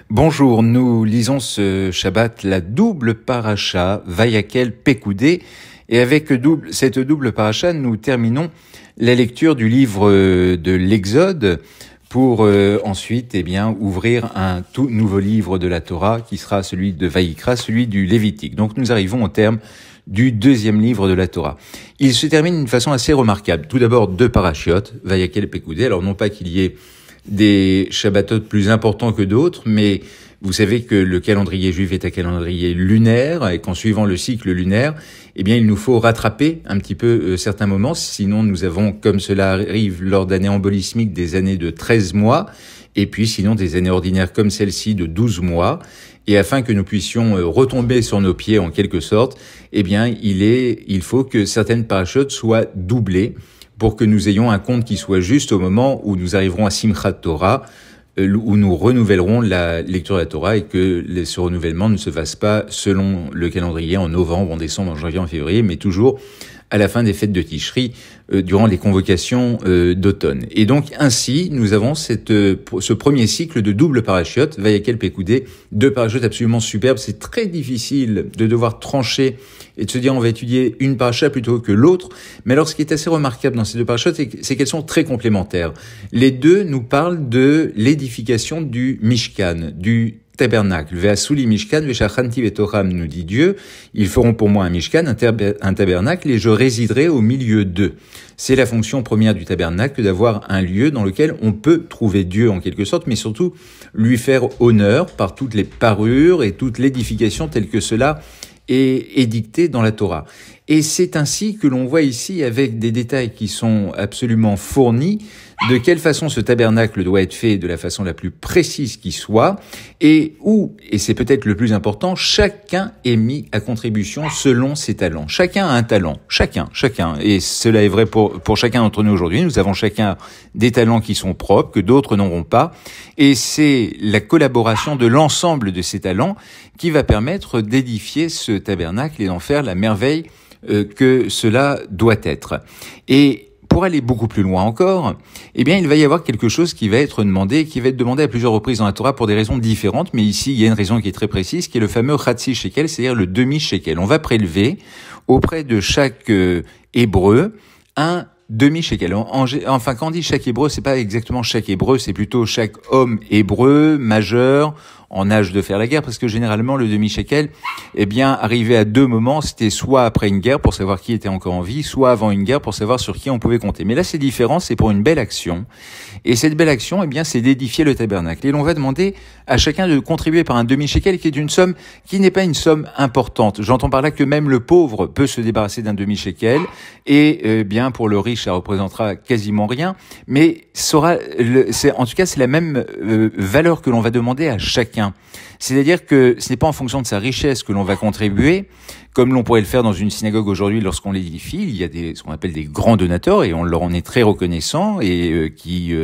Bonjour, nous lisons ce Shabbat la double paracha Vayakel Pekoudé, et avec cette double paracha, nous terminons la lecture du livre de l'Exode pour ensuite ouvrir un tout nouveau livre de la Torah qui sera celui de Vaïkra, celui du Lévitique. Donc nous arrivons au terme du deuxième livre de la Torah. Il se termine d'une façon assez remarquable. Tout d'abord, deux parachiotes, Vayakel Pekoudé. Alors non pas qu'il y ait des Shabbatot plus importants que d'autres, mais vous savez que le calendrier juif est un calendrier lunaire et qu'en suivant le cycle lunaire, il nous faut rattraper un petit peu certains moments. Sinon, nous avons, comme cela arrive lors d'années embolismiques, des années de 13 mois et puis sinon des années ordinaires comme celle-ci de 12 mois. Et afin que nous puissions retomber sur nos pieds en quelque sorte, il faut que certaines parachutes soient doublées pour que nous ayons un compte qui soit juste au moment où nous arriverons à Simchat Torah, où nous renouvellerons la lecture de la Torah et que ce renouvellement ne se fasse pas selon le calendrier en novembre, en décembre, en janvier, en février, mais toujours à la fin des fêtes de Tishri, durant les convocations d'automne. Et donc ainsi, nous avons ce premier cycle de double parachute, Vayakel Pekoudé, deux parachutes absolument superbes. C'est très difficile de devoir trancher et de se dire on va étudier une paracha plutôt que l'autre. Mais alors ce qui est assez remarquable dans ces deux parachutes, c'est qu'elles sont très complémentaires. Les deux nous parlent de l'édification du Mishkan, du tabernacle. Ve'asuli Mishkan ve'shachanti vetoram, nous dit Dieu. Ils feront pour moi un Mishkan, un tabernacle, et je résiderai au milieu d'eux. C'est la fonction première du tabernacle d'avoir un lieu dans lequel on peut trouver Dieu en quelque sorte, mais surtout lui faire honneur par toutes les parures et toute l'édification telle que cela est édicté dans la Torah. Et c'est ainsi que l'on voit ici, avec des détails qui sont absolument fournis, de quelle façon ce tabernacle doit être fait de la façon la plus précise qui soit, et c'est peut-être le plus important, chacun est mis à contribution selon ses talents. Chacun a un talent. Chacun. Et cela est vrai pour chacun d'entre nous aujourd'hui. Nous avons chacun des talents qui sont propres, que d'autres n'auront pas. Et c'est la collaboration de l'ensemble de ces talents qui va permettre d'édifier ce tabernacle et d'en faire la merveille que cela doit être. Et pour aller beaucoup plus loin encore, il va y avoir quelque chose qui va être demandé à plusieurs reprises dans la Torah pour des raisons différentes, mais ici, il y a une raison qui est très précise, qui est le fameux Chatzi Shekel, c'est-à-dire le demi-shekel. On va prélever auprès de chaque hébreu un demi-shekel. Enfin, quand on dit chaque hébreu, c'est pas exactement chaque hébreu, c'est plutôt chaque homme hébreu, majeur, en âge de faire la guerre, parce que généralement, le demi-shekel, arrivé à deux moments, c'était soit après une guerre pour savoir qui était encore en vie, soit avant une guerre pour savoir sur qui on pouvait compter. Mais là, c'est différent, c'est pour une belle action. Et cette belle action, c'est d'édifier le tabernacle. Et l'on va demander à chacun de contribuer par un demi-shekel qui est une somme qui n'est pas une somme importante. J'entends par là que même le pauvre peut se débarrasser d'un demi-shekel et, pour le riche, ça représentera quasiment rien. Mais en tout cas, c'est la même valeur que l'on va demander à chacun. C'est-à-dire que ce n'est pas en fonction de sa richesse que l'on va contribuer, comme l'on pourrait le faire dans une synagogue aujourd'hui lorsqu'on l'édifie. Il y a ce qu'on appelle des grands donateurs et on leur en est très reconnaissant et qui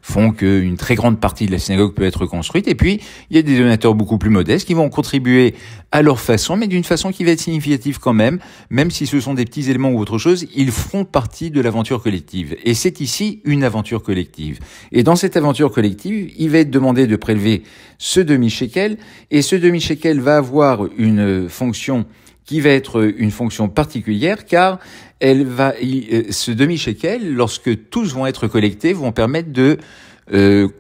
font qu'une très grande partie de la synagogue peut être construite. Et puis, il y a des donateurs beaucoup plus modestes qui vont contribuer à leur façon, mais d'une façon qui va être significative quand même si ce sont des petits éléments ou autre chose, ils feront partie de l'aventure collective. Et c'est ici une aventure collective. Et dans cette aventure collective, il va être demandé de prélever ce demi-shekel, et ce demi-shekel va avoir une fonction qui va être une fonction particulière, car ce demi-shekel, lorsque tous vont être collectés, vont permettre de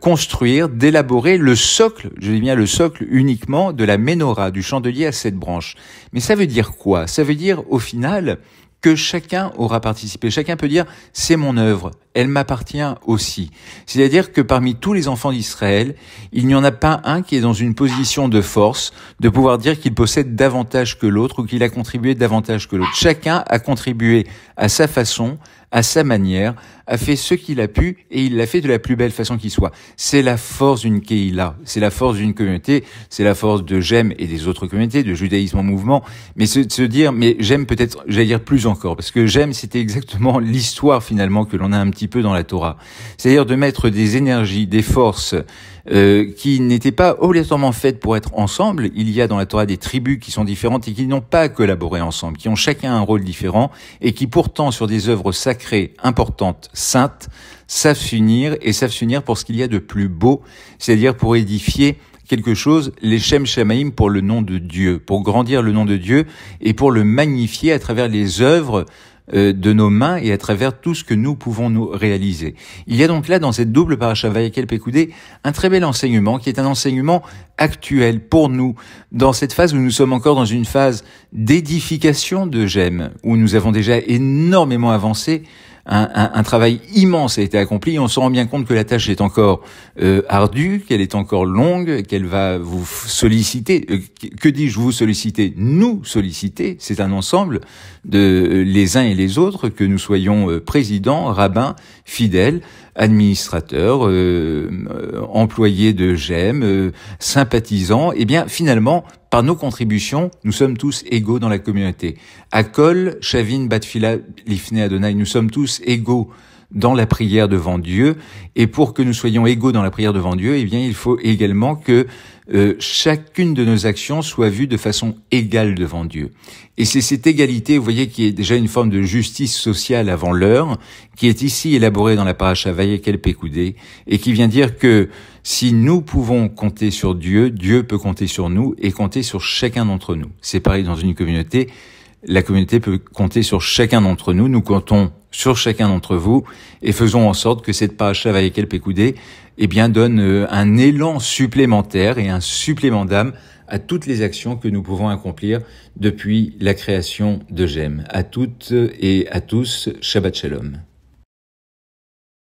construire, d'élaborer le socle, je dis bien le socle uniquement de la menorah, du chandelier à 7 branches. Mais ça veut dire quoi? Ça veut dire, au final, que chacun aura participé. Chacun peut dire, c'est mon œuvre, elle m'appartient aussi. C'est-à-dire que parmi tous les enfants d'Israël, il n'y en a pas un qui est dans une position de force, de pouvoir dire qu'il possède davantage que l'autre ou qu'il a contribué davantage que l'autre. Chacun a contribué à sa façon, à sa manière, a fait ce qu'il a pu et il l'a fait de la plus belle façon qui soit. C'est la force d'une Kehila, c'est la force d'une communauté, c'est la force de J'aime et des autres communautés, de judaïsme en mouvement, mais se dire, mais J'aime peut-être, j'allais dire plus encore, parce que J'aime c'était exactement l'histoire finalement que l'on a un petit peu dans la Torah. C'est-à-dire de mettre des énergies, des forces, qui n'étaient pas obligatoirement faites pour être ensemble. Il y a dans la Torah des tribus qui sont différentes et qui n'ont pas collaboré ensemble, qui ont chacun un rôle différent et qui pourtant sur des œuvres sacrées, importantes, saintes, savent s'unir pour ce qu'il y a de plus beau, c'est-à-dire pour édifier quelque chose, les Shem Shamaim, pour le nom de Dieu, pour grandir le nom de Dieu et pour le magnifier à travers les œuvres de nos mains et à travers tout ce que nous pouvons nous réaliser. Il y a donc là, dans cette double paracha Vayakel Pekoudé, un très bel enseignement qui est un enseignement actuel pour nous, dans cette phase où nous sommes encore dans une phase d'édification de Gem, où nous avons déjà énormément avancé. Un travail immense a été accompli. On se rend bien compte que la tâche est encore ardue, qu'elle est encore longue, qu'elle va vous solliciter. Que dis-je vous solliciter? Nous solliciter. C'est un ensemble de les uns et les autres, que nous soyons présidents, rabbins, fidèles, administrateurs, employés de GEM, sympathisants. Eh bien, finalement, par nos contributions, nous sommes tous égaux dans la communauté. Akol, Shavin, Batfila, Lifnei Adonai, nous sommes tous égaux dans la prière devant Dieu. Et pour que nous soyons égaux dans la prière devant Dieu, eh bien, il faut également que chacune de nos actions soit vue de façon égale devant Dieu. Et c'est cette égalité, vous voyez, qui est déjà une forme de justice sociale avant l'heure, qui est ici élaborée dans la paracha Vayakel Pekoudé, et qui vient dire que si nous pouvons compter sur Dieu, Dieu peut compter sur nous et compter sur chacun d'entre nous. C'est pareil dans une communauté. La communauté peut compter sur chacun d'entre nous. Nous comptons sur chacun d'entre vous et faisons en sorte que cette paracha Vayakel Pekoudé, eh bien, donne un élan supplémentaire et un supplément d'âme à toutes les actions que nous pouvons accomplir depuis la création de GEM. À toutes et à tous, Shabbat Shalom.